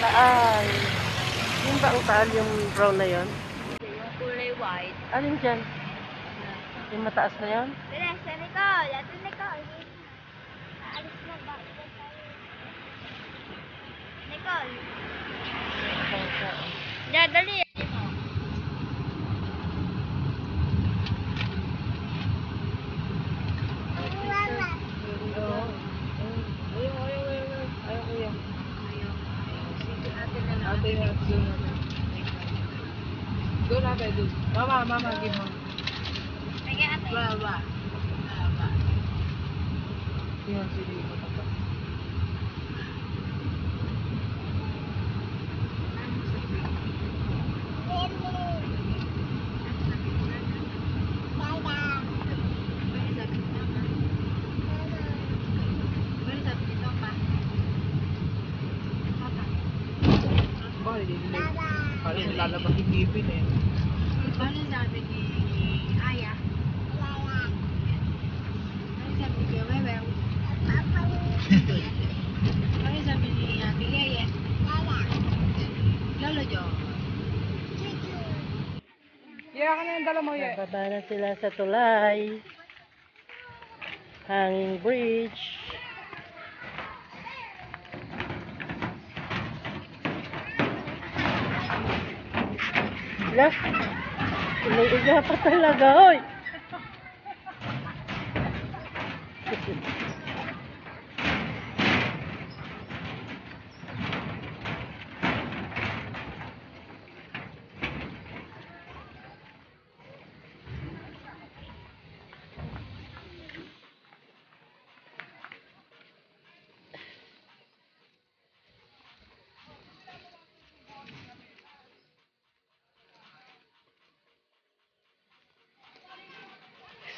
Taal. Yung ba ang taal yung brown na yon? Yung kulay white. Alin dyan? Yung mataas na yon? Bilis, Nicole! Ate Nicole! Naalis na ba? Nicole! Dali! Doon natin, doon. Mama, give mo. Sige, ate. Baba. Yan, sige. Paano nilalabas yung ngipin eh? Paano sabi ni Aya? Ano sabi ni Wewe? Ano sabi ni Ate Yeye? Lolo Jo? Kaya ka na yung dala mo yun. Bababa na sila sa tulay. Hanging bridge. Lah, umiiga pa talaga, hoy.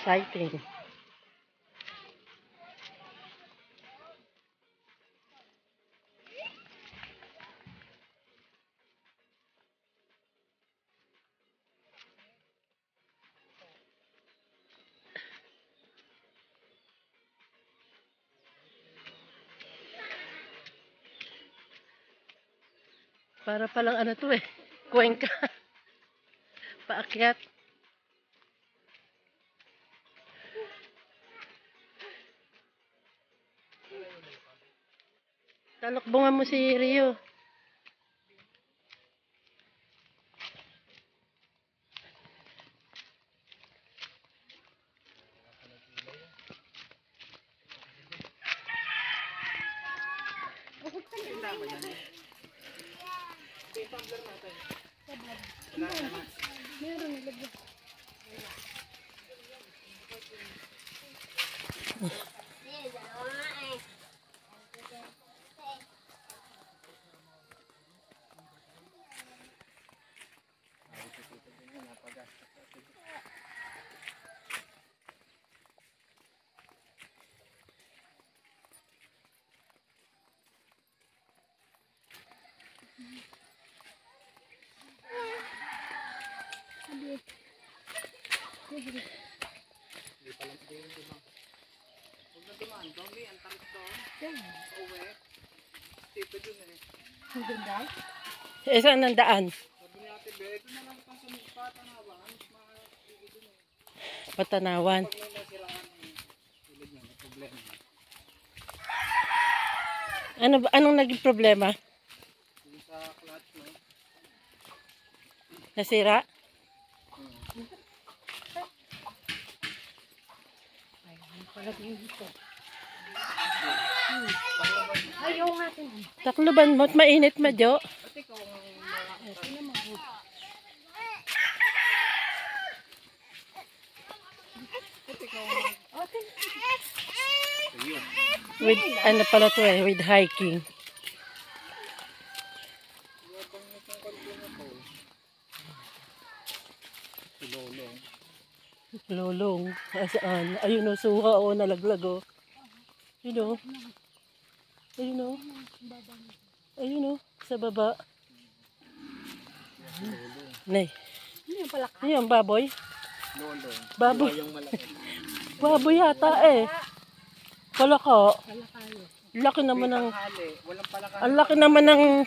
Exciting. Para palang ano to eh. Cuenca. Paakyat. Talokbongan mo si Rio. Eh, saan ang daan? Patanawan. Anong naging problema? Sa clutch mo. Nasira? Ayaw natin. Takloban mo't mainit madyo. With ano pala to eh, with hiking. Lolong. Saan? Ayun o, suha o, nalaglag o. Ayun o. Ayun o. Ayun o, sa baba. Nay. Ayun, baboy. Baboy. Baboy yata eh. Palaka. Laki naman ng... Ang laki naman ng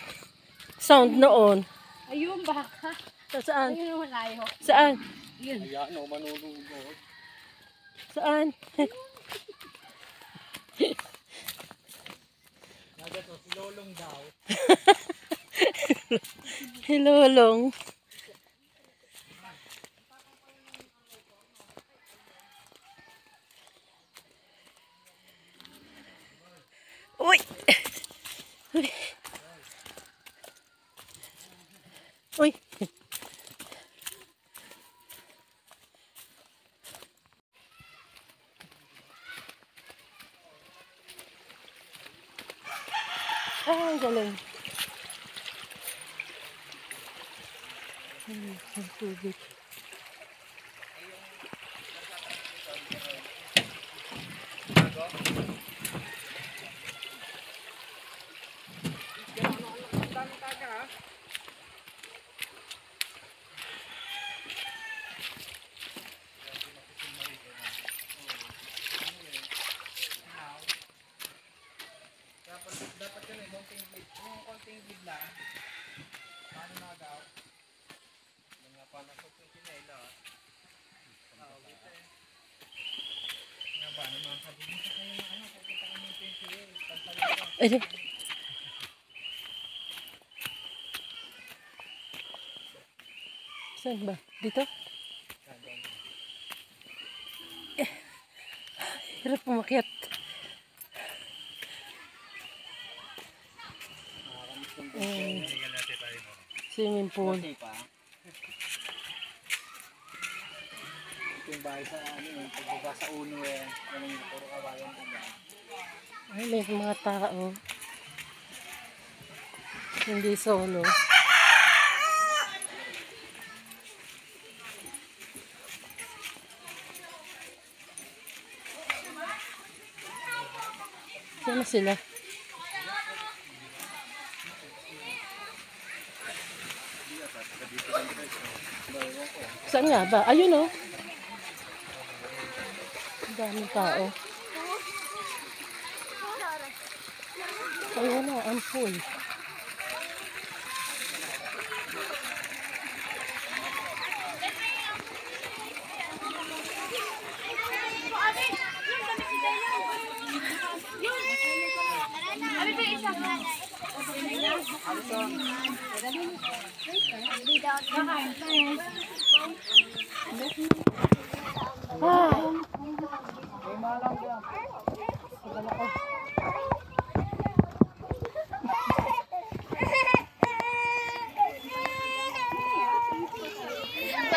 sound noon? Ayun, baka. Saan? Ayun naman layo. Saan? Ayan, no, manunugod. Saan? Nagato, si Lolong daw. Hilulong. Uy! Uy! Uy! Ah, ang galing. Ang tubig. Dapat yun eh, konting glit. Yung konting glit lang. Paano na daw? Mga panasok yung kinela. Nga ba, naman sabihin sa kayo na ano, pagkita ka ng 28. Pagsalita. Ay, saan ba? Dito? Hirap umakyat. Swimming pool. Pa. Ito yung bahay sa ano eh, pagbaba sa uno eh. Anong puro kawayan ko ba? Ay, may mga tao. Hindi solo. Saan na sila? Saan nga ba? Ayun oh. Ang daming tao. Ay wala, ang full.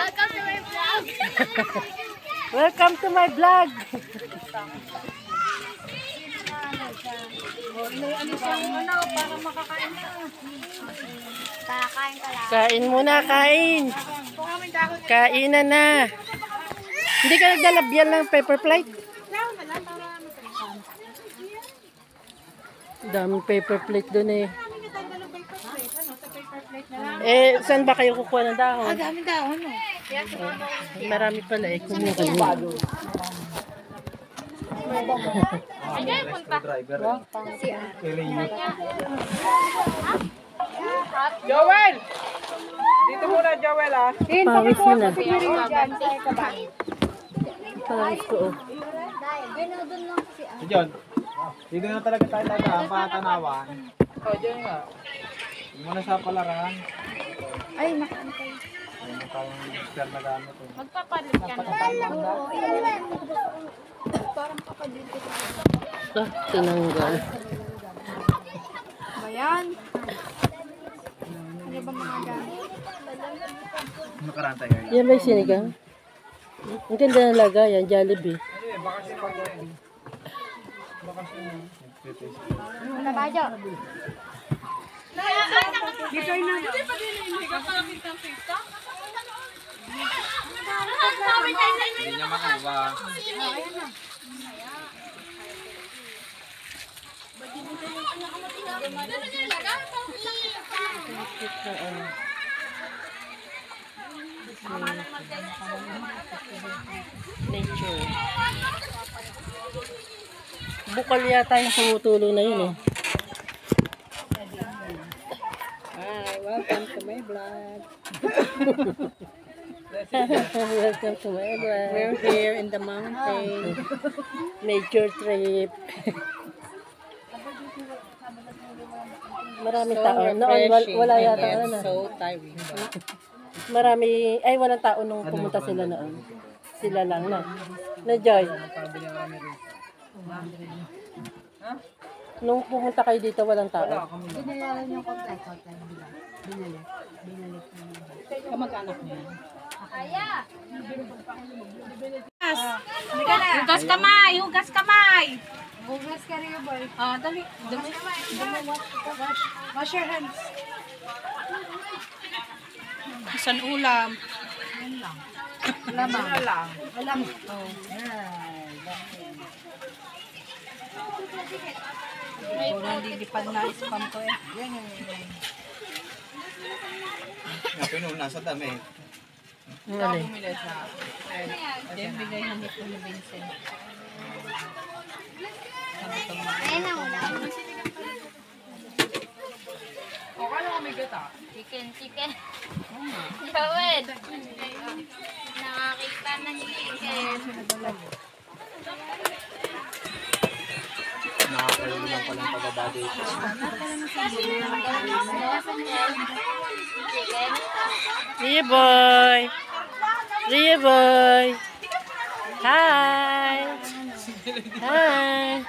Welcome to my vlog. Welcome to my vlog. Kakain ka lang. Kain muna, kain. Kainan na. Hindi ka nagdalabyan ng paper plate? Daming paper plate doon eh. Eh, saan ba kayo kukuha ng dahon? Dami daw, ano? Marami pala eh. Kumuha kayo. Driver. Joel! Dito muna, Joel ah. Pawis mo na. Pawis ko oh. Si John, dito na talaga tayo laga, patanawan. Oh, John nga. Hindi mo na sa palaran. Ay, nakantay. Ay, mo tayong mister na gamit eh. Magpapalit ka na. Parang papadito. Ah, tinanggal. Bayan. Ano ba mga gamit? Nakaraan tayo. Yan ba yung sinigang? Ang ganda ng lagayan, Jollibee. Ano eh, baka siya pag-gawin. Baka siya na. Ano ba, Jo? Hindi niya makuha. Nature. Bukal yata yung tumutulo na yun eh. Hi. Welcome to my vlog. Welcome to my vlog. We're here in the mountain. Nature trip. Maraming tao. Noon, wala yata and ano. so tiring. Marami, ay walang tao nung pumunta sila noon. Sila lang na. Na Joy. Nung pumunta kayo dito, walang tao. Binayaran yung konti-konti. Binalik. Kamag-anak niya. Kaya! Hugas kamay! Hugas kamay! Bugas ka rin, boy. Ah, dali. Dali. Wash your hands. Isang ulam. Alam. Puro lilipad na spam ko eh. Nga, pinuna sa dami. Mali. Yan, bigay na ni Kuya Vincent. Ayun na muna. O, kano kami gata? Chicken. Yawed. Nakakita na ni chicken. Nakakaroon lang palang pagabadi. Chicken. Ria boy. Ria boy. Hi. Hi.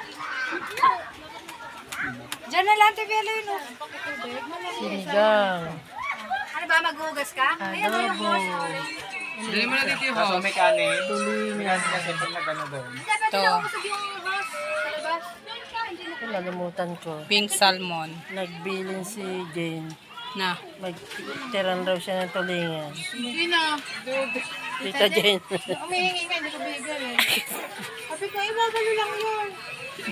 Diyan na lang, Tibelo yun. Sinigang. Ano ba, maghugas ka? Ayan, yung Adobo. Dali mo na dito yung host. May kanin. May kanin kasi pag nagano doon. Dapat naubusog yung host sa labas. Nalimutan ko. Pink salmon. Nagbilin si Jane. Na. Magtiran raw siya ng tulingan. Hindi na. Tita Jane. Umihingi ka, hindi ko bigay eh. Sabi ko, ibabalo lang yun.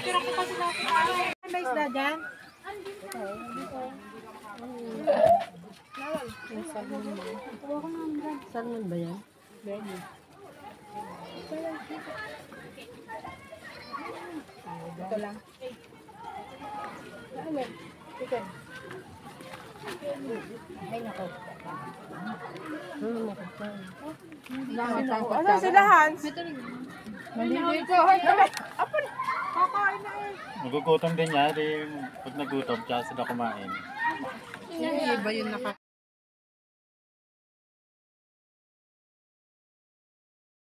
Tira ko kasi na ako. May isda dyan? Salmon ba yan? Ano sila, Hans? Nagugutom din niya, di pag nagutom, tsaka sila kumain. Iba yun naka...